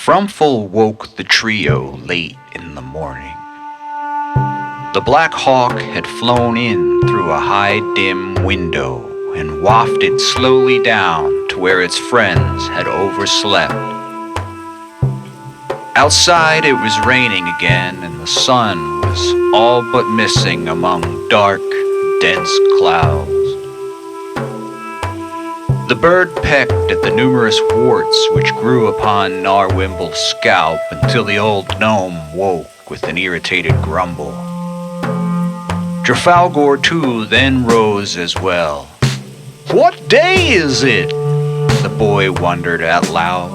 Frumful woke the trio late in the morning. The Black Hawk had flown in through a high, dim window and wafted slowly down to where its friends had overslept. Outside it was raining again, and the sun was all but missing among dark, dense clouds. The bird pecked at the numerous warts which grew upon Gnarwimble's scalp until the old gnome woke with an irritated grumble. Druhfalgor too then rose as well. "What day is it?" the boy wondered out loud.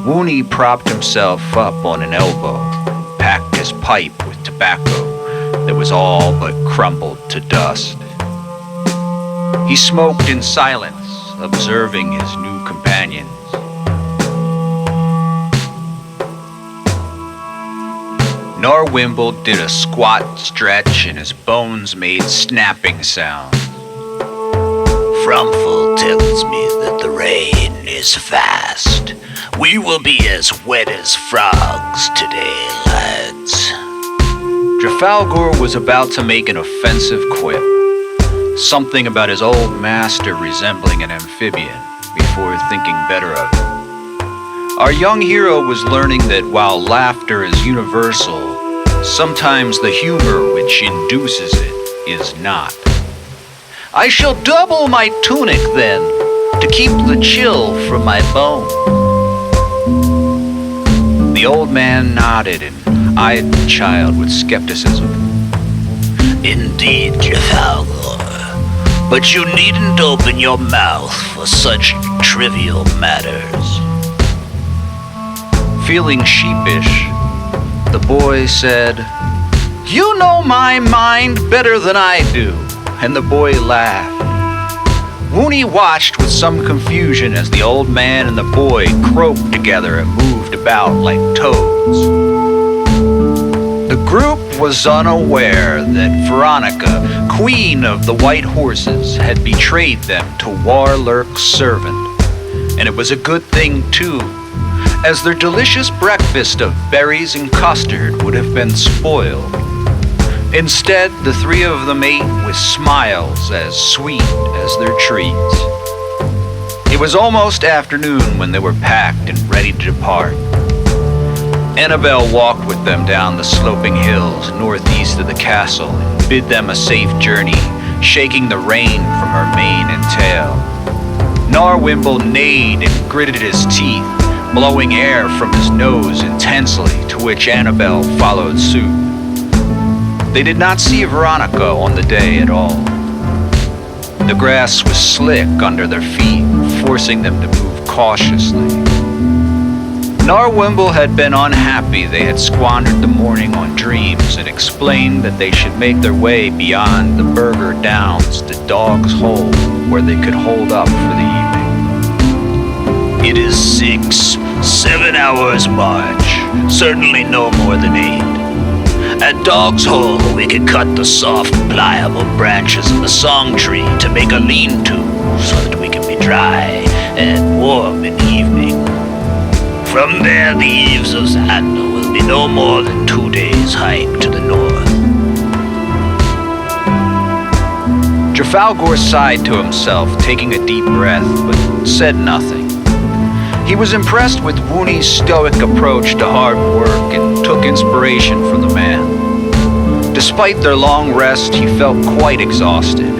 Woony propped himself up on an elbow and packed his pipe with tobacco that was all but crumbled to dust. He smoked in silence, observing his new companions. Gnarwimble did a squat stretch and his bones made snapping sounds. Frumful tells me that the rain is fast. We will be as wet as frogs today, lads. Druhfalgor was about to make an offensive quip, something about his old master resembling an amphibian, before thinking better of it. Our young hero was learning that while laughter is universal, sometimes the humor which induces it is not. "I shall double my tunic then, to keep the chill from my bones." The old man nodded and eyed the child with skepticism. "Indeed, Druhfalgor, but you needn't open your mouth for such trivial matters." Feeling sheepish, the boy said, "You know my mind better than I do," and the boy laughed. Woony watched with some confusion as the old man and the boy croaked together and moved about like toads. The group was unaware that Veronica, queen of the white horses, had betrayed them to Warlyrk's servant, and it was a good thing too, as their delicious breakfast of berries and custard would have been spoiled. Instead, the three of them ate with smiles as sweet as their treats. It was almost afternoon when they were packed and ready to depart. Annabelle walked with them down the sloping hills northeast of the castle and bid them a safe journey, shaking the rain from her mane and tail. Gnarwimble neighed and gritted his teeth, blowing air from his nose intensely, to which Annabelle followed suit. They did not see Veronica on the day at all. The grass was slick under their feet, forcing them to move cautiously. Gnarwimble had been unhappy they had squandered the morning on dreams and explained that they should make their way beyond the Burger Downs to Dog's Hole, where they could hold up for the evening. "It is 7 hours' march, certainly no more than 8. At Dog's Hole, we could cut the soft, pliable branches of the song tree to make a lean-to so that we can be dry and warm in the evening. From there, the eaves of Xandal will be no more than 2 days' hike to the north." Druhfalgor sighed to himself, taking a deep breath, but said nothing. He was impressed with Woony's stoic approach to hard work and took inspiration from the man. Despite their long rest, he felt quite exhausted.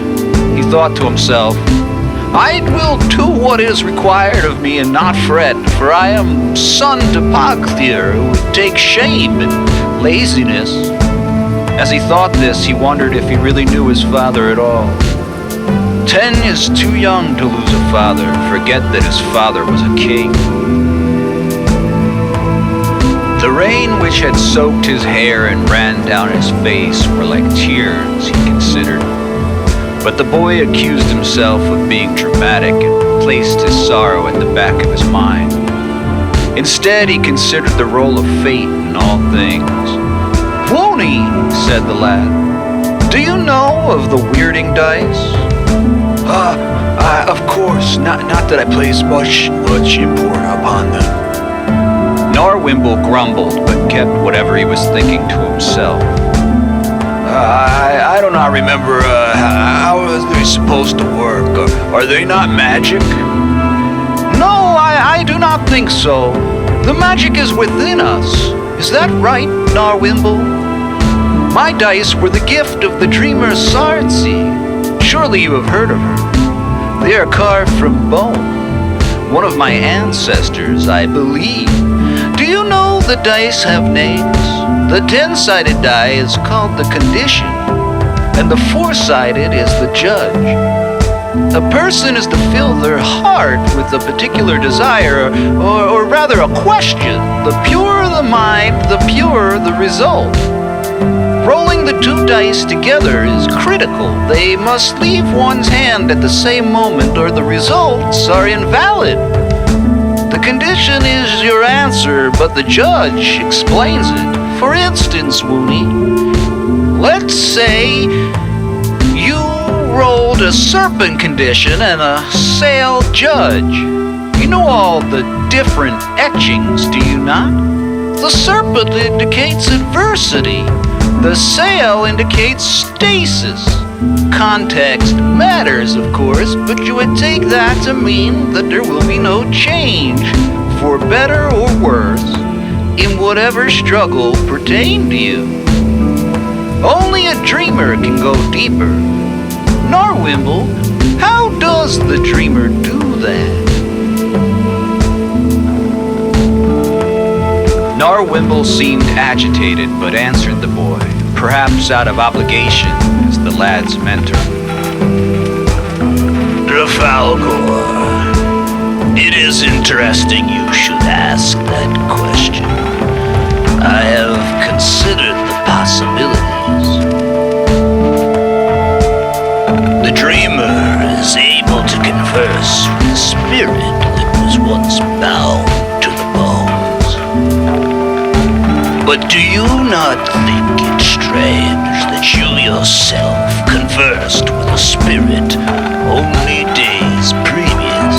He thought to himself, "I will do what is required of me and not fret, for I am son to Pyllandar, who would take shame in laziness." As he thought this, he wondered if he really knew his father at all. 10 is too young to lose a father, forget that his father was a king. The rain which had soaked his hair and ran down his face were like tears, he considered. But the boy accused himself of being dramatic and placed his sorrow at the back of his mind. Instead, he considered the role of fate in all things. "Woony," said the lad, "do you know of the Wyrding Dice?" Of course, not that I place much import upon them." Gnarwimble grumbled, but kept whatever he was thinking to himself. I do not remember how are they supposed to work. Are they not magic? No, I do not think so. The magic is within us. Is that right, Gnarwimble? My dice were the gift of the dreamer Sartzi. Surely you have heard of her. They are carved from bone. One of my ancestors, I believe. Do you know the dice have names? The 10-sided die is called the condition, and the 4-sided is the judge. A person is to fill their heart with a particular desire, or rather a question. The purer the mind, the purer the result. Rolling the 2 dice together is critical. They must leave one's hand at the same moment or the results are invalid. The condition is your answer, but the judge explains it. For instance, Woony, let's say you rolled a serpent condition and a sail judge. You know all the different etchings, do you not? The serpent indicates adversity. The sail indicates stasis. Context matters, of course, but you would take that to mean that there will be no change, for better or worse, in whatever struggle pertained to you. Only a dreamer can go deeper. Gnarwimble, how does the dreamer do that? Gnarwimble seemed agitated, but answered the boy, perhaps out of obligation as the lad's mentor. Druhfalgor, it is interesting you should ask that question. I have considered the possibilities. The dreamer is able to converse with a spirit that was once bound to the bones. But do you not think it strange that you yourself conversed with a spirit only days previous?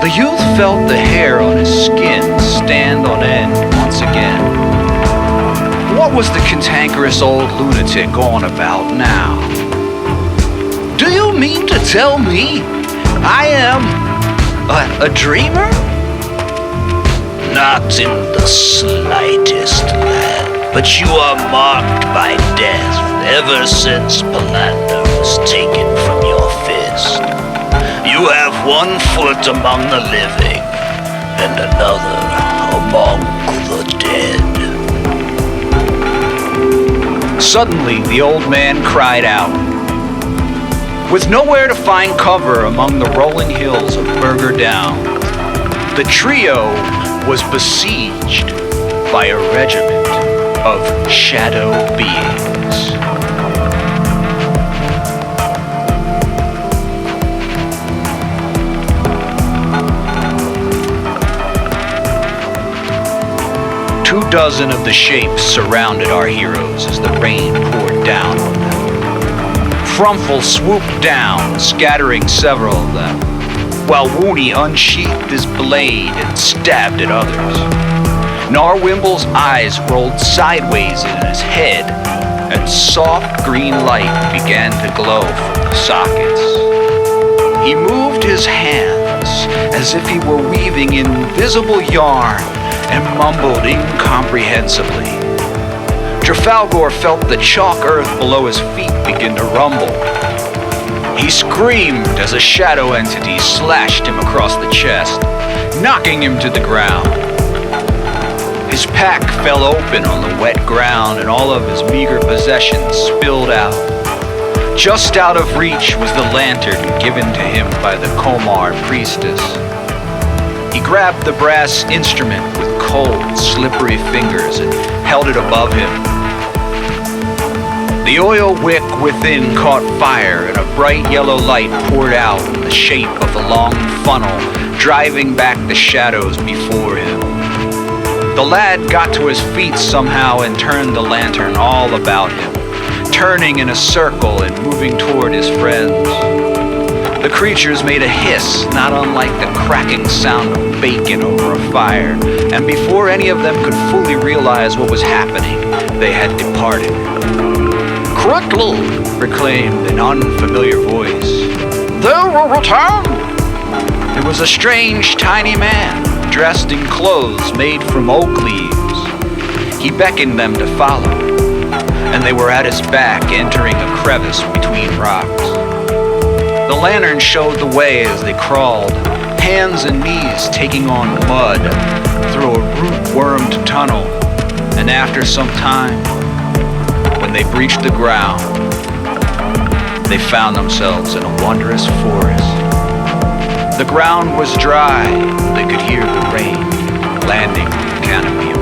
The youth felt the hair on his skin stand on end once again. What was the cantankerous old lunatic on about now? Do you mean to tell me I am a dreamer? Not in the slightest, lad, but you are marked by death ever since Pyllandar was taken from your fist. You have 1 foot among the living, and another among the dead. Suddenly, the old man cried out. With nowhere to find cover among the rolling hills of Burger Down, the trio was besieged by a regiment of shadow beings. Two dozen of the shapes surrounded our heroes as the rain poured down on them. Frumful swooped down, scattering several of them, while Woony unsheathed his blade and stabbed at others. Gnarwimble's eyes rolled sideways in his head, and soft green light began to glow from the sockets. He moved his hands as if he were weaving invisible yarn and mumbled incomprehensibly. Druhfalgor felt the chalk earth below his feet begin to rumble. He screamed as a shadow entity slashed him across the chest, knocking him to the ground. His pack fell open on the wet ground and all of his meager possessions spilled out. Just out of reach was the lantern given to him by the Komar priestess. He grabbed the brass instrument with cold, slippery fingers and held it above him. The oil wick within caught fire and a bright yellow light poured out in the shape of a long funnel, driving back the shadows before him. The lad got to his feet somehow and turned the lantern all about him, turning in a circle and moving toward his friends. The creatures made a hiss not unlike the cracking sound of bacon over a fire, and before any of them could fully realize what was happening, they had departed. "Quickly!" proclaimed an unfamiliar voice. "They will return!" It was a strange, tiny man, dressed in clothes made from oak leaves. He beckoned them to follow, and they were at his back, entering a crevice between rocks. The lantern showed the way as they crawled, hands and knees taking on mud through a root-wormed tunnel, and after some time, when they breached the ground, they found themselves in a wondrous forest. The ground was dry, they could hear the rain landing on the canopy